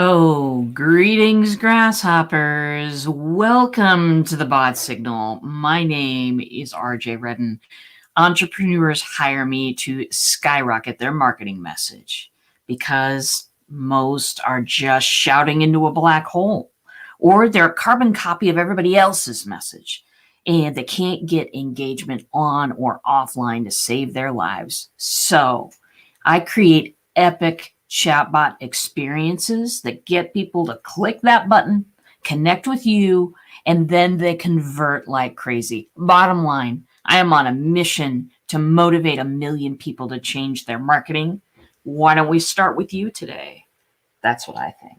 Oh, greetings, grasshoppers. Welcome to the Bot Signal. My name is RJ Redden. Entrepreneurs hire me to skyrocket their marketing message because most are just shouting into a black hole, or they're a carbon copy of everybody else's message, and they can't get engagement on or offline to save their lives. So I create epic chatbot experiences that get people to click that button, connect with you, and then they convert like crazy. Bottom line, I am on a mission to motivate 1 million people to change their marketing. Why don't we start with you today? That's what I think.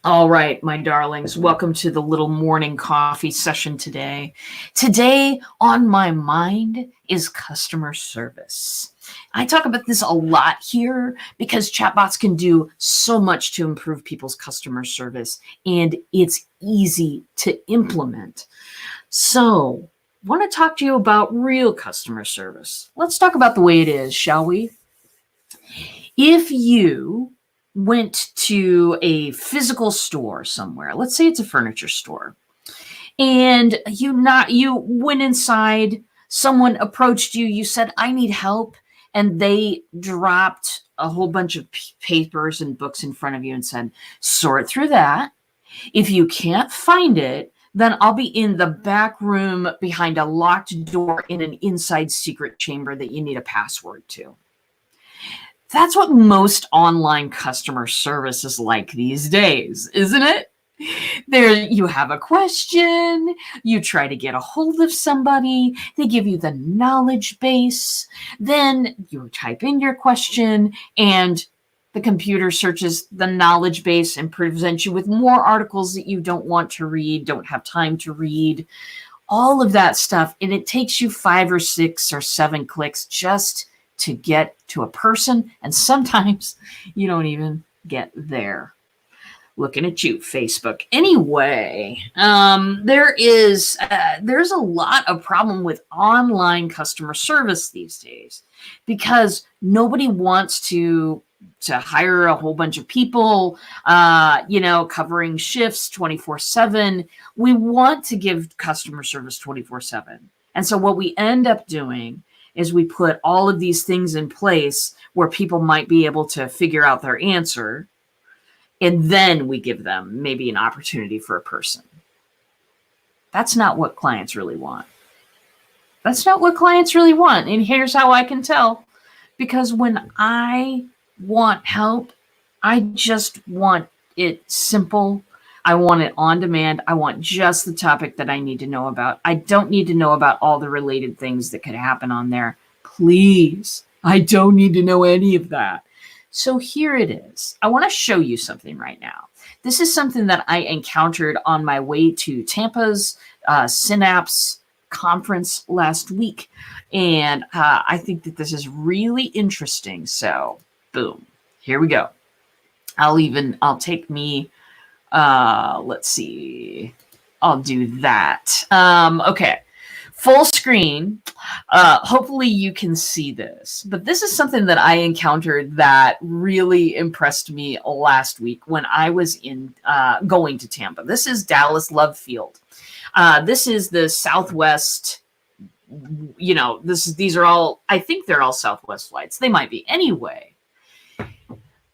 All right, my darlings, welcome to the little morning coffee session today. Today on my mind is customer service. I talk about this a lot here because chatbots can do so much to improve people's customer service, and it's easy to implement. So, I want to talk to you about real customer service. Let's talk about the way it is, shall we? If you went to a physical store somewhere, let's say it's a furniture store, and you went inside, someone approached you, you said, I need help, and they dropped a whole bunch of papers and books in front of you and said, sort through that. If you can't find it, then I'll be in the back room behind a locked door in an inside secret chamber that you need a password to. That's what most online customer service is like these days, isn't it? There, you have a question, you try to get a hold of somebody, they give you the knowledge base, then you type in your question, and the computer searches the knowledge base and presents you with more articles that you don't want to read, don't have time to read, all of that stuff. And it takes you 5 or 6 or 7 clicks just to get to a person. And sometimes you don't even get there. Looking at you, Facebook. Anyway, there's a lot of problem with online customer service these days because nobody wants to hire a whole bunch of people, covering shifts 24/7. We want to give customer service 24/7. And so what we end up doing is we put all of these things in place where people might be able to figure out their answer, and then we give them maybe an opportunity for a person. That's not what clients really want. That's not what clients really want. And here's how I can tell. Because when I want help, I just want it simple. I want it on demand. I want just the topic that I need to know about. I don't need to know about all the related things that could happen on there. Please, I don't need to know any of that. So here it is. I want to show you something right now. This is something that I encountered on my way to Tampa's Synapse conference last week. And I think that this is really interesting. So boom, here we go. I'll take me, let's see, I'll do that. Okay, full screen. Hopefully you can see this, but this is something that I encountered that really impressed me last week when I was going to Tampa. This is Dallas Love Field. This is the Southwest, these are all, I think they're all Southwest flights. They might be. Anyway,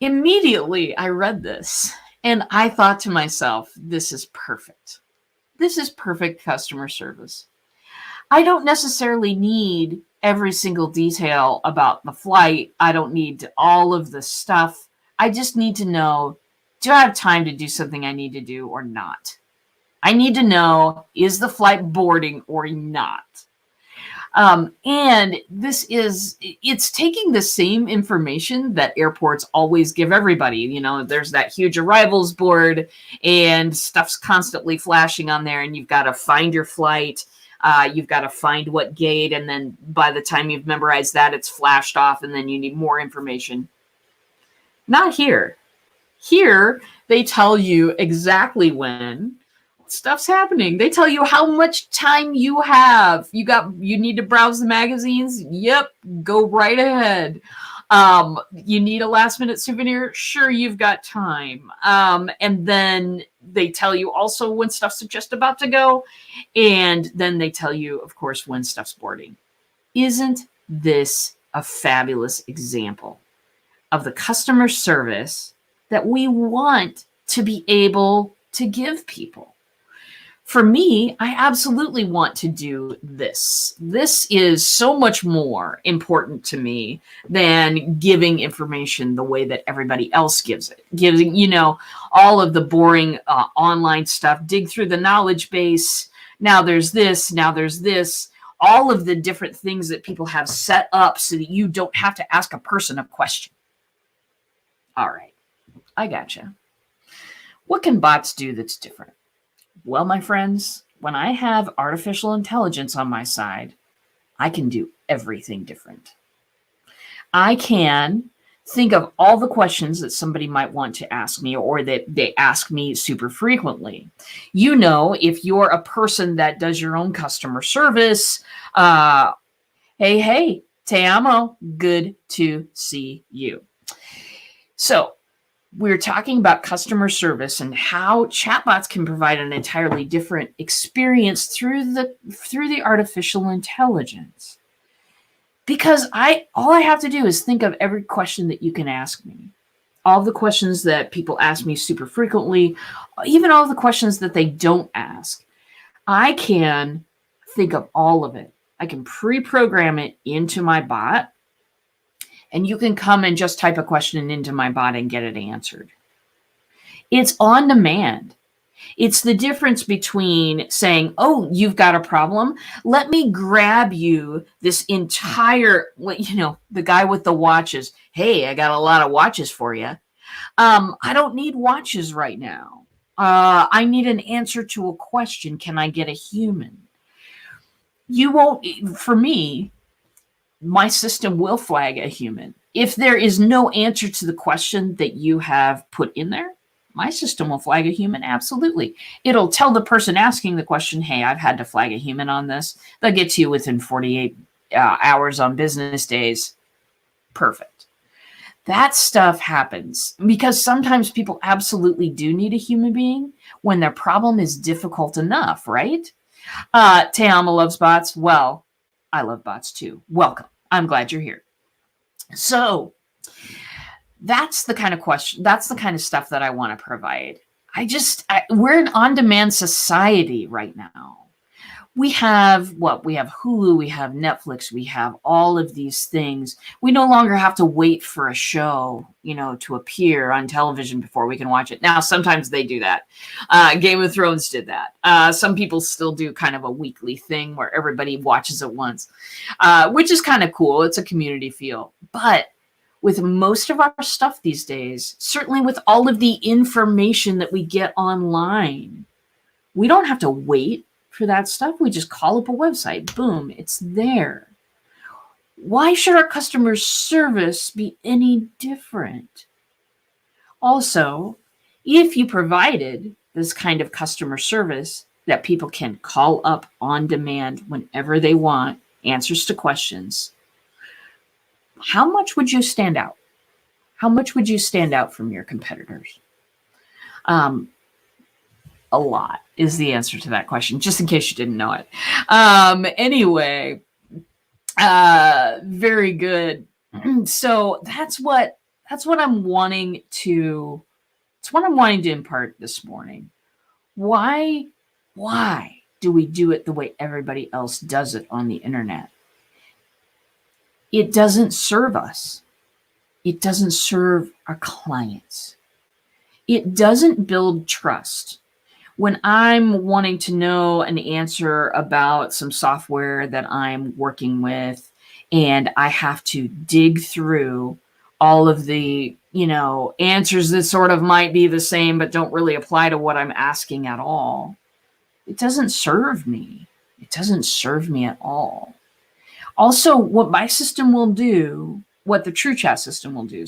immediately I read this and I thought to myself, this is perfect. This is perfect customer service. I don't necessarily need every single detail about the flight. I don't need all of the stuff. I just need to know, do I have time to do something I need to do or not? I need to know, is the flight boarding or not? And it's taking the same information that airports always give everybody. There's that huge arrivals board and stuff's constantly flashing on there, and you've got to find your flight. You've got to find what gate, and then by the time you've memorized that, it's flashed off, and then you need more information. Not here. Here, they tell you exactly when stuff's happening. They tell you how much time you have. You need to browse the magazines? Yep, go right ahead. You need a last minute souvenir? Sure, you've got time. And then they tell you also when stuff's just about to go. And then they tell you, of course, when stuff's boarding. Isn't this a fabulous example of the customer service that we want to be able to give people? For me, I absolutely want to do this. This is so much more important to me than giving information the way that everybody else gives it. Giving, all of the boring online stuff, dig through the knowledge base. Now there's this, now there's this. All of the different things that people have set up so that you don't have to ask a person a question. All right, I gotcha. What can bots do that's different? Well, my friends, when I have artificial intelligence on my side, I can do everything different. I can think of all the questions that somebody might want to ask me or that they ask me super frequently. If you're a person that does your own customer service, hey, te amo, good to see you. So, we're talking about customer service and how chatbots can provide an entirely different experience through the artificial intelligence. Because all I have to do is think of every question that you can ask me. All the questions that people ask me super frequently, even all the questions that they don't ask. I can think of all of it. I can pre-program it into my bot. And you can come and just type a question into my bot and get it answered. It's on demand. It's the difference between saying, oh, you've got a problem. Let me grab you this entire, the guy with the watches. Hey, I got a lot of watches for you. I don't need watches right now. I need an answer to a question. Can I get a human? You won't, for me, my system will flag a human. If there is no answer to the question that you have put in there, my system will flag a human, absolutely. It'll tell the person asking the question, hey, I've had to flag a human on this. They'll get to you within 48 hours on business days. Perfect. That stuff happens because sometimes people absolutely do need a human being when their problem is difficult enough, right? Te amo loves bots. Well, I love bots too. Welcome. I'm glad you're here. So that's the kind of question, that's the kind of stuff that I want to provide. We're an on-demand society right now. We have Hulu, we have Netflix, we have all of these things. We no longer have to wait for a show, to appear on television before we can watch it. Now, sometimes they do that. Game of Thrones did that. Some people still do kind of a weekly thing where everybody watches at once, which is kind of cool. It's a community feel. But with most of our stuff these days, certainly with all of the information that we get online, we don't have to wait for that stuff. We just call up a website. Boom, it's there. Why should our customer service be any different? Also, if you provided this kind of customer service that people can call up on demand whenever they want, answers to questions, how much would you stand out? How much would you stand out from your competitors? A lot is the answer to that question, just in case you didn't know it. Anyway, very good. So that's what I'm wanting to impart this morning. Why do we do it the way everybody else does it on the internet? It doesn't serve us. It doesn't serve our clients. It doesn't build trust. When I'm wanting to know an answer about some software that I'm working with, and I have to dig through all of the, answers that sort of might be the same, but don't really apply to what I'm asking at all, it doesn't serve me. It doesn't serve me at all. Also, what my system will do, what the TrueChat system will do,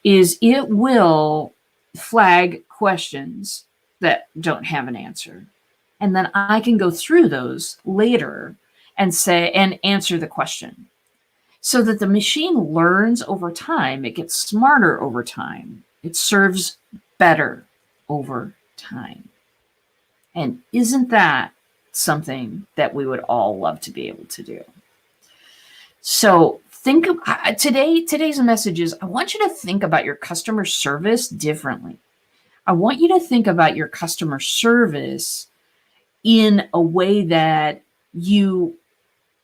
is it will flag questions that don't have an answer. And then I can go through those later and answer the question. so that the machine learns over time. It gets smarter over time. It serves better over time. And isn't that something that we would all love to be able to do? So think of today's message is I want you to think about your customer service differently. I want you to think about your customer service in a way that you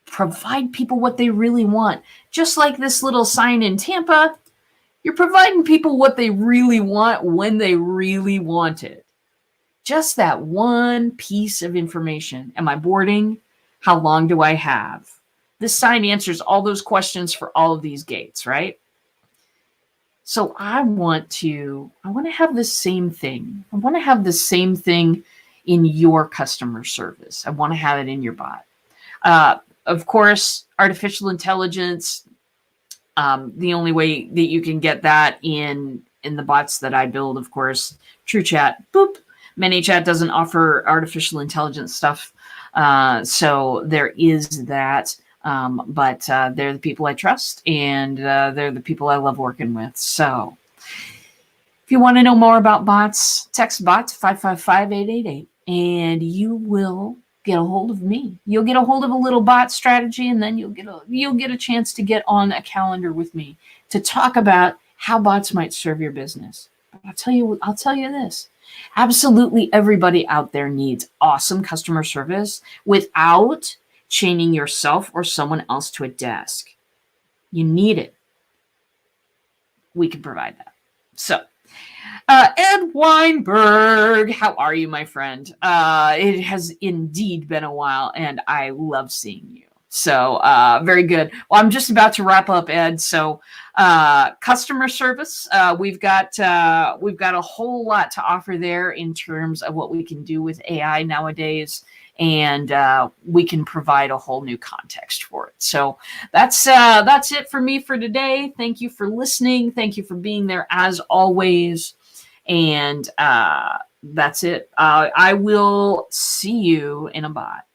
provide people what they really want. Just like this little sign in Tampa, you're providing people what they really want when they really want it. Just that one piece of information. Am I boarding? How long do I have? This sign answers all those questions for all of these gates, right? So I want to have the same thing. I want to have the same thing in your customer service. I want to have it in your bot. Of course, artificial intelligence, the only way that you can get that in the bots that I build, of course, TrueChat, boop. ManyChat doesn't offer artificial intelligence stuff. So there is that. But they're the people I trust, and they're the people I love working with. So if you want to know more about bots, text BOT 555-888, and you will get a hold of me. You'll get a hold of a little bot strategy, and then you'll get a chance to get on a calendar with me to talk about how bots might serve your business. But I'll tell you this. Absolutely everybody out there needs awesome customer service without chaining yourself or someone else to a desk. You need it. We can provide that. So, Ed Weinberg, how are you, my friend? It has indeed been a while, and I love seeing you. So, very good. Well, I'm just about to wrap up, Ed. So, customer service, we've got a whole lot to offer there in terms of what we can do with AI nowadays. And we can provide a whole new context for it. So that's it for me for today. Thank you for listening. Thank you for being there as always. And that's it. I will see you in a bot.